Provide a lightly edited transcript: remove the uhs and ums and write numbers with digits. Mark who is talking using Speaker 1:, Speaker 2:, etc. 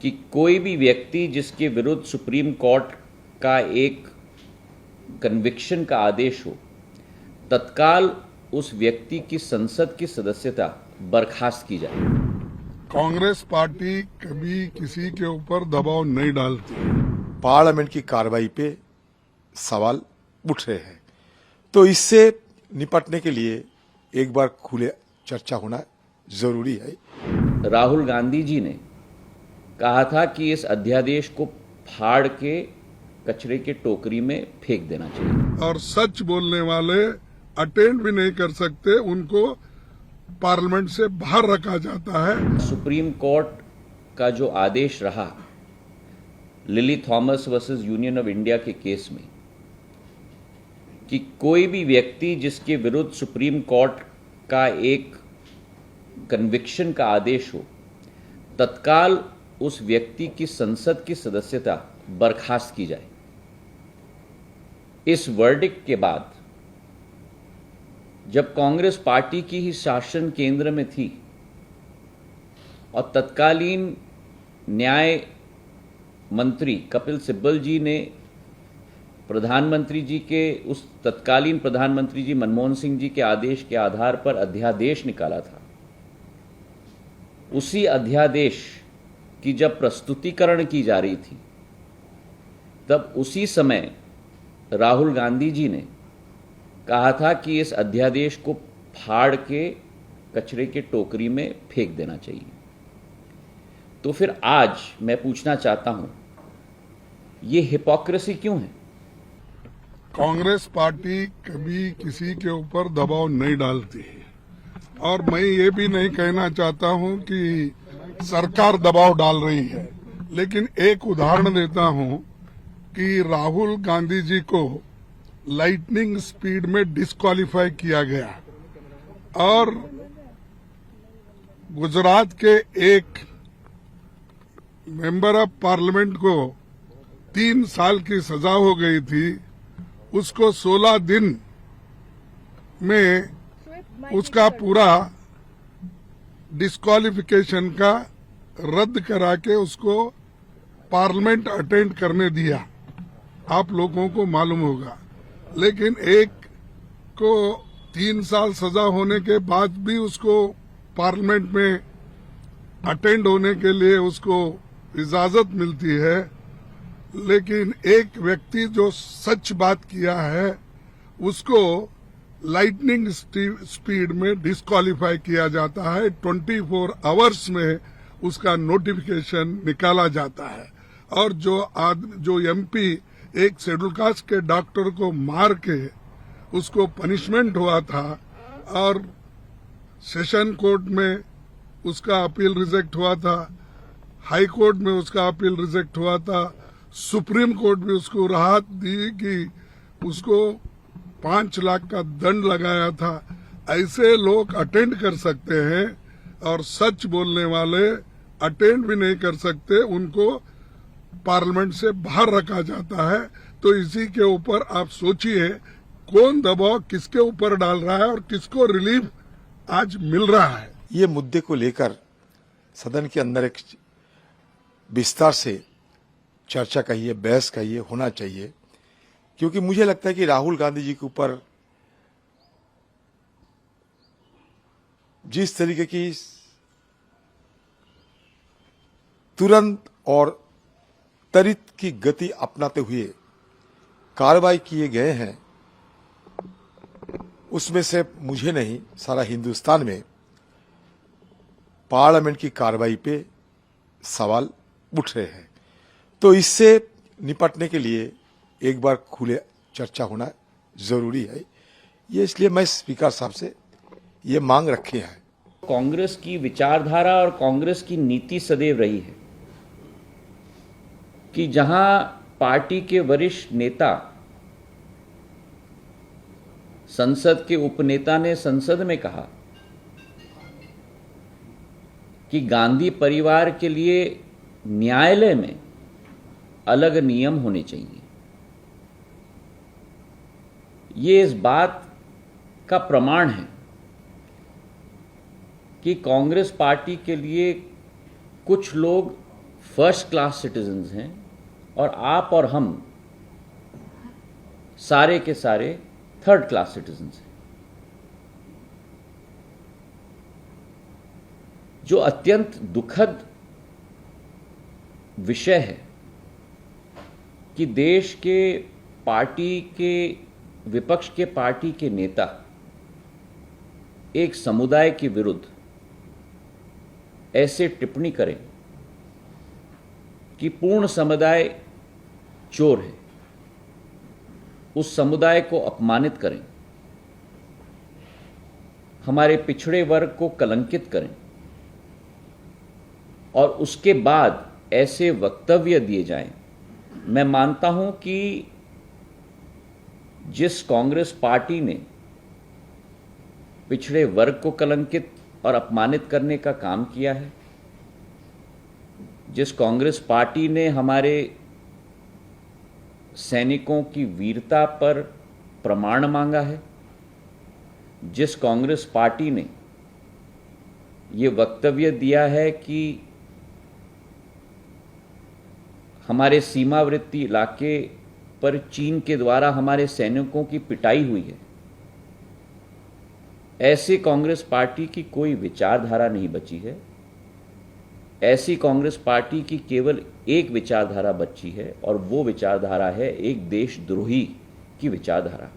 Speaker 1: कि कोई भी व्यक्ति जिसके विरुद्ध सुप्रीम कोर्ट का एक कन्विक्शन का आदेश हो, तत्काल उस व्यक्ति की संसद की सदस्यता बर्खास्त की जाए।
Speaker 2: कांग्रेस पार्टी कभी किसी के ऊपर दबाव नहीं डालती।
Speaker 3: पार्लियामेंट की कार्रवाई पे सवाल उठ रहे हैं, तो इससे निपटने के लिए एक बार खुले चर्चा होना जरूरी है।
Speaker 1: राहुल गांधी जी ने कहा था कि इस अध्यादेश को फाड़ के कचरे के टोकरी में फेंक देना चाहिए।
Speaker 2: और सच बोलने वाले अटेंड भी नहीं कर सकते, उनको पार्लियामेंट से बाहर रखा जाता है।
Speaker 1: सुप्रीम कोर्ट का जो आदेश रहा lily Thomas versus union of India के केस में कि कोई भी व्यक्ति जिसके विरुद्ध सुप्रीम कोर्ट का एक कन्विक्शन का आदेश हो, तत्काल उस व्यक्ति की संसद की सदस्यता बर्खास्त की जाए। इस वर्डिक्ट के बाद जब कांग्रेस पार्टी की ही शासन केंद्र में थी और तत्कालीन न्याय मंत्री कपिल सिब्बल जी ने प्रधानमंत्री जी के उस तत्कालीन प्रधानमंत्री जी मनमोहन सिंह जी के आदेश के आधार पर अध्यादेश निकाला था, उसी अध्यादेश की जब प्रस्तुतिकरण की जा रही थी, तब उसी समय राहुल गांधी जी ने कहा था कि इस अध्यादेश को फाड़ के कचरे के टोकरी में फेंक देना चाहिए। तो फिर आज मैं पूछना चाहता हूं, ये हिपोक्रेसी क्यों है?
Speaker 2: कांग्रेस पार्टी कभी किसी के ऊपर दबाव नहीं डालती, और मैं ये भी नहीं कहना चाहता हूं कि सरकार दबाव डाल रही है, लेकिन एक उदाहरण देता हूं कि राहुल गांधी जी को लाइटनिंग स्पीड में डिस्क्वालीफाई किया गया और गुजरात के एक मेंबर ऑफ पार्लियामेंट को 3 साल की सजा हो गई थी। उसको 16 दिन में उसका पूरा डिस्क्वालिफिकेशन का रद्द करा के उसको पार्लियामेंट अटेंड करने दिया। आप लोगों को मालूम होगा, लेकिन एक को 3 साल सजा होने के बाद भी उसको पार्लियामेंट में अटेंड होने के लिए उसको इजाजत मिलती है, लेकिन एक व्यक्ति जो सच बात किया है उसको लाइटनिंग स्पीड में डिस्क्वालीफाई किया जाता है। 24 आवर्स में उसका नोटिफिकेशन निकाला जाता है। और जो एमपी एक शेड्यूल कास्ट के डॉक्टर को मार के उसको पनिशमेंट हुआ था और सेशन कोर्ट में उसका अपील रिजेक्ट हुआ था, हाई कोर्ट में उसका अपील रिजेक्ट हुआ था, सुप्रीम कोर्ट भी उसको राहत दी कि उसको 5 लाख का दंड लगाया था। ऐसे लोग अटेंड कर सकते हैं और सच बोलने वाले अटेंड भी नहीं कर सकते, उनको पार्लियामेंट से बाहर रखा जाता है। तो इसी के ऊपर आप सोचिए कौन दबाव किसके ऊपर डाल रहा है और किसको रिलीफ आज मिल रहा है।
Speaker 3: ये मुद्दे को लेकर सदन के अंदर एक विस्तार से चर्चा कहिए, बहस कहिए, होना चाहिए, क्योंकि मुझे लगता है कि राहुल गांधी जी के ऊपर जिस तरीके की तुरंत और त्वरित की गति अपनाते हुए कार्रवाई किए गए हैं, उसमें से मुझे नहीं, सारा हिंदुस्तान में पार्लियामेंट की कार्रवाई पे सवाल उठ रहे हैं। तो इससे निपटने के लिए एक बार खुले चर्चा होना जरूरी है। ये इसलिए मैं स्पीकर साहब से ये मांग रखी है।
Speaker 1: कांग्रेस की विचारधारा और कांग्रेस की नीति सदैव रही है कि जहां पार्टी के वरिष्ठ नेता, संसद के उपनेता ने संसद में कहा कि गांधी परिवार के लिए न्यायालय में अलग नियम होने चाहिए, ये इस बात का प्रमाण है कि कांग्रेस पार्टी के लिए कुछ लोग फर्स्ट क्लास सिटीजन्स हैं और आप और हम सारे के सारे थर्ड क्लास सिटीजन्स हैं। जो अत्यंत दुखद विषय है कि देश के पार्टी के विपक्ष के पार्टी के नेता एक समुदाय के विरुद्ध ऐसे टिप्पणी करें कि पूर्ण समुदाय चोर है, उस समुदाय को अपमानित करें, हमारे पिछड़े वर्ग को कलंकित करें और उसके बाद ऐसे वक्तव्य दिए जाएं। मैं मानता हूं कि जिस कांग्रेस पार्टी ने पिछड़े वर्ग को कलंकित और अपमानित करने का काम किया है, जिस कांग्रेस पार्टी ने हमारे सैनिकों की वीरता पर प्रमाण मांगा है, जिस कांग्रेस पार्टी ने ये वक्तव्य दिया है कि हमारे सीमावर्ती इलाके पर चीन के द्वारा हमारे सैनिकों की पिटाई हुई है, ऐसी कांग्रेस पार्टी की कोई विचारधारा नहीं बची है। ऐसी कांग्रेस पार्टी की केवल एक विचारधारा बची है और वो विचारधारा है एक देशद्रोही की विचारधारा।